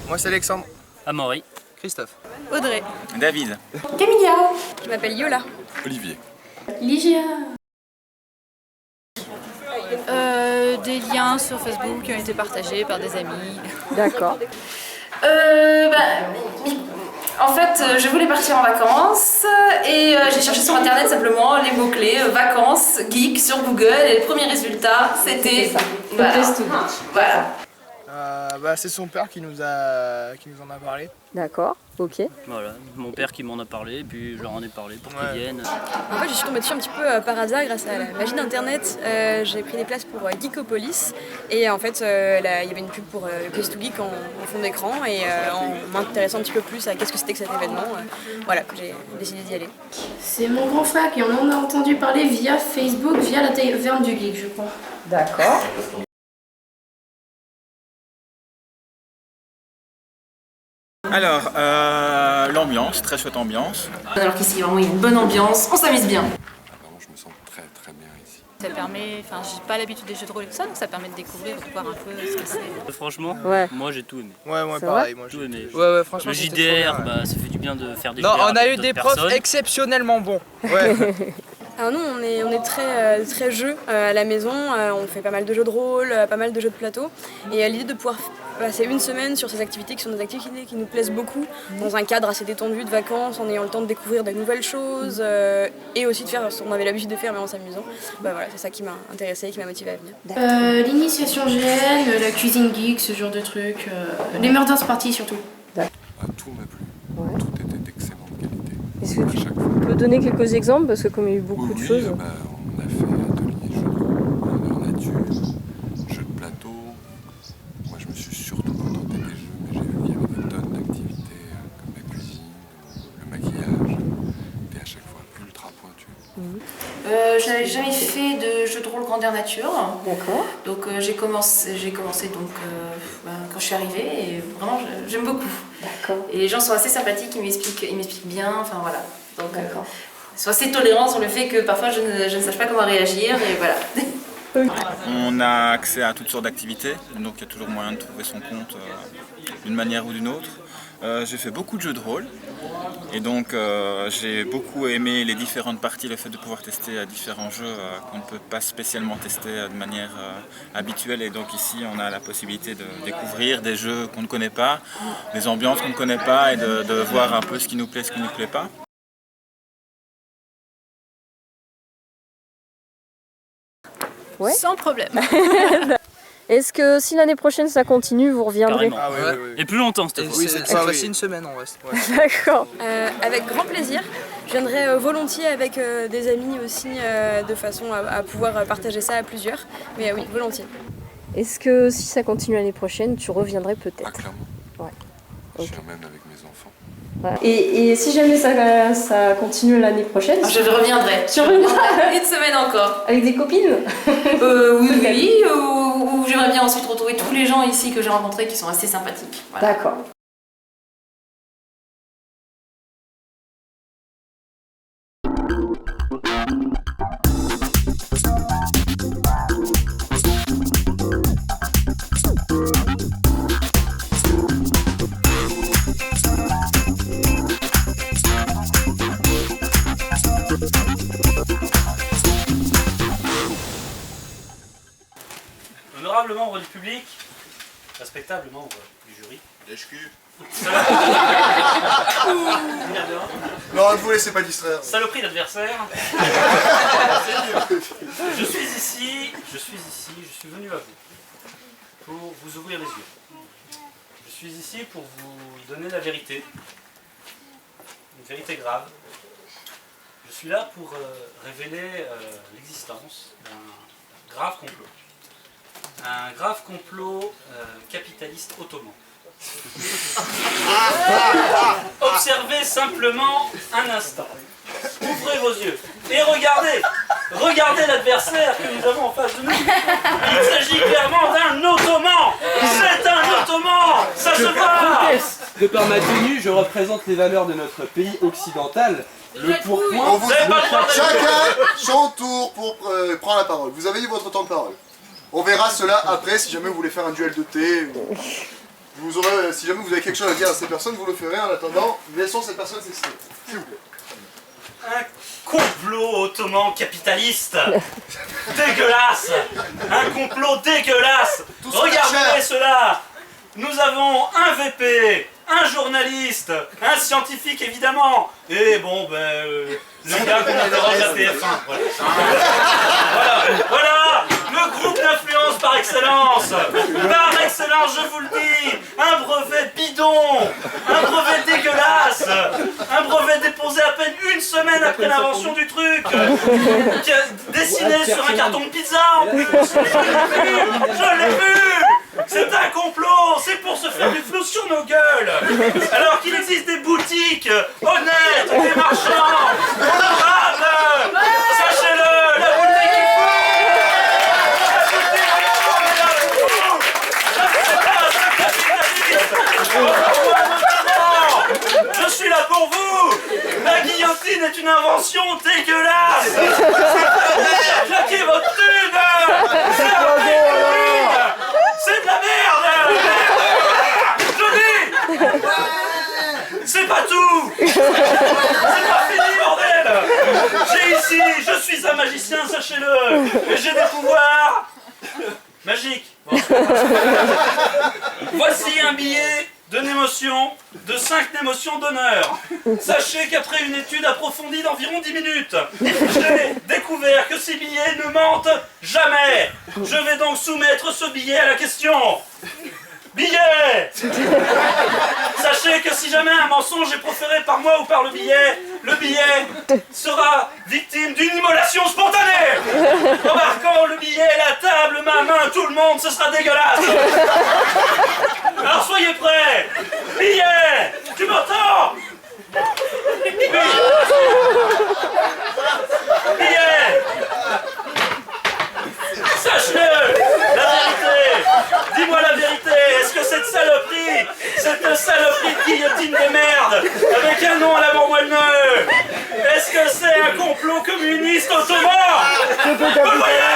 Moi c'est Alexandre. Amaury. Christophe. Audrey. David. Camilla. Je m'appelle Yola. Olivier. Ligia. Des liens sur Facebook qui ont été partagés par des amis. D'accord. En fait, je voulais partir en vacances et j'ai cherché sur internet simplement les mots-clés vacances, geek sur Google et le premier résultat c'était ça. Voilà. C'est son père qui nous en a parlé. D'accord, ok. Voilà, mon père qui m'en a parlé, puis je leur en ai parlé pour qu'ils viennent. En fait, je suis tombée dessus un petit peu par hasard grâce à la magie d'internet. J'ai pris des places pour Geekopolis et en fait, il y avait une pub pour Place to Geek en fond d'écran et en m'intéressant un petit peu plus à qu'est-ce que c'était que cet événement, voilà, que j'ai décidé d'y aller. C'est mon grand frère qui en a entendu parler via Facebook, via la taverne du geek, je crois. D'accord. Alors, l'ambiance, très chouette ambiance. Alors qu'ici vraiment il y a une bonne ambiance, on s'amuse bien. Vraiment, je me sens très très bien ici. Ça permet, enfin j'ai pas l'habitude des jeux de rôle et tout ça, donc ça permet de découvrir, de voir un peu ce que c'est. Franchement, Ouais. moi j'ai tout aimé. Ouais, moi C'est pareil. J'ai Moi, tout aimé. Ouais, franchement. Le c'était JDR, trop bien, ouais. ça fait du bien de faire des Non, JDR on a avec eu des d'autres profs personnes. exceptionnellement bons. Ouais. Alors nous, on est très jeux à la maison, on fait pas mal de jeux de rôle, pas mal de jeux de plateau. Et l'idée de pouvoir passer une semaine sur ces activités qui sont des activités qui nous plaisent beaucoup, dans un cadre assez détendu de vacances, en ayant le temps de découvrir de nouvelles choses et aussi de faire ce qu'on avait l'habitude de faire mais en s'amusant. Voilà, c'est ça qui m'a intéressée et qui m'a motivée à venir. L'initiation GN, la cuisine geek, ce genre de trucs, les Murders Party surtout. Tout m'a plu. Ouais. Tout était d'excellente qualité. Est-ce que À tu chaque fois. peux donner quelques exemples parce que comme il y a eu beaucoup de choses. On a fait atelier jeux de rôle, grandeur nature, jeux de plateau. Moi je me suis surtout contenté des jeux, mais j'ai vu qu'il y avait des tonnes d'activités comme la cuisine, le maquillage, et à chaque fois ultra pointu. Je n'avais jamais fait de jeu de rôle grandeur nature. D'accord. Donc j'ai commencé donc quand je suis arrivée et vraiment j'aime beaucoup. D'accord. Et les gens sont assez sympathiques, ils m'expliquent bien, enfin voilà. Donc D'accord. ils sont assez tolérants sur le fait que parfois je ne sache pas comment réagir et voilà. On a accès à toutes sortes d'activités, donc il y a toujours moyen de trouver son compte d'une manière ou d'une autre. J'ai fait beaucoup de jeux de rôle et donc j'ai beaucoup aimé les différentes parties, le fait de pouvoir tester différents jeux qu'on ne peut pas spécialement tester de manière habituelle, et donc ici on a la possibilité de découvrir des jeux qu'on ne connaît pas, des ambiances qu'on ne connaît pas et de voir un peu ce qui nous plaît, ce qui ne nous plaît pas. Ouais. Sans problème. Est-ce que si l'année prochaine ça continue, vous reviendrez? Carrément. Ah ouais, ouais, ouais. Et plus longtemps cette fois. Oui, cette fois-ci une semaine on reste. Ouais. D'accord. Avec grand plaisir. Je viendrai volontiers avec des amis aussi, de façon à pouvoir partager ça à plusieurs. Mais oui, volontiers. Est-ce que si ça continue l'année prochaine, tu reviendrais peut-être? Clairement. Ouais. Je Ok. viens même avec mes enfants. Voilà. Et si jamais ça continue l'année prochaine, Je reviendrai. Tu reviendras Une semaine encore. avec des copines? Oui, ou j'aimerais bien ensuite retrouver tous les gens ici que j'ai rencontrés qui sont assez sympathiques. Voilà. D'accord. Honorable membre du public, respectable membre du jury. Lèche-cul. Non, ne vous laissez pas distraire. Saloperie d'adversaire. Je suis venu à vous pour vous ouvrir les yeux. Je suis ici pour vous donner la vérité, une vérité grave. Je suis là pour révéler l'existence d'un grave complot. Un grave complot capitaliste ottoman. Observez simplement un instant. Ouvrez vos yeux et regardez l'adversaire que nous avons en face de nous. Il s'agit clairement d'un ottoman. C'est un ottoman. Ça se voit. De par ma tenue, je représente les valeurs de notre pays occidental. Le pourpoint. Chacun son tour pour prendre la parole. Vous avez eu votre temps de parole. On verra cela après, si jamais vous voulez faire un duel de thé. Vous aurez, si jamais vous avez quelque chose à dire à ces personnes, vous le ferez. En attendant, laissons cette personne s'exprimer. S'il vous plaît. Un complot ottoman capitaliste dégueulasse. Un complot dégueulasse. Regardez cela. Nous avons un VP, un journaliste, un scientifique évidemment, et bon ben le gars qu'on interroge à TF1. Voilà, le groupe d'influence par excellence. Par excellence, je vous le dis, un brevet bidon, un brevet dégueulasse, un brevet déposé à peine une semaine après l'invention du truc, dessiné sur un carton de pizza en plus. Je l'ai vu. C'est un complot, c'est pour se faire du flou sur nos gueules. Alors qu'il existe des boutiques honnêtes, des marchands, honorables. Sachez-le, la boutique est fou. Je suis là pour vous. La guillotine est une invention dégueulasse. Claquez votre thune. C'est de la merde! Johnny! C'est pas tout! C'est pas fini, bordel! J'ai ici, je suis un magicien, sachez-le! Et j'ai des pouvoirs magiques. Bon. Voici un billet de Némotion, de 5 Némotions d'honneur. Sachez qu'après une étude approfondie d'environ 10 minutes, j'ai découvert que ces billets ne mentent jamais. Je vais donc soumettre ce billet à la question. Billet! Sachez que si jamais un mensonge est proféré par moi ou par le billet sera victime d'une immolation spontanée. Remarquant le billet, la table, ma main, tout le monde, ce sera dégueulasse. Alors soyez prêts. Billet! Tu m'entends? Billet! Sache-le! La vérité! Dis-moi la vérité! Est-ce que cette saloperie de guillotine de merde, avec un nom à la moelle-nœud, est-ce que c'est un complot communiste ottoman? Vous le voyez?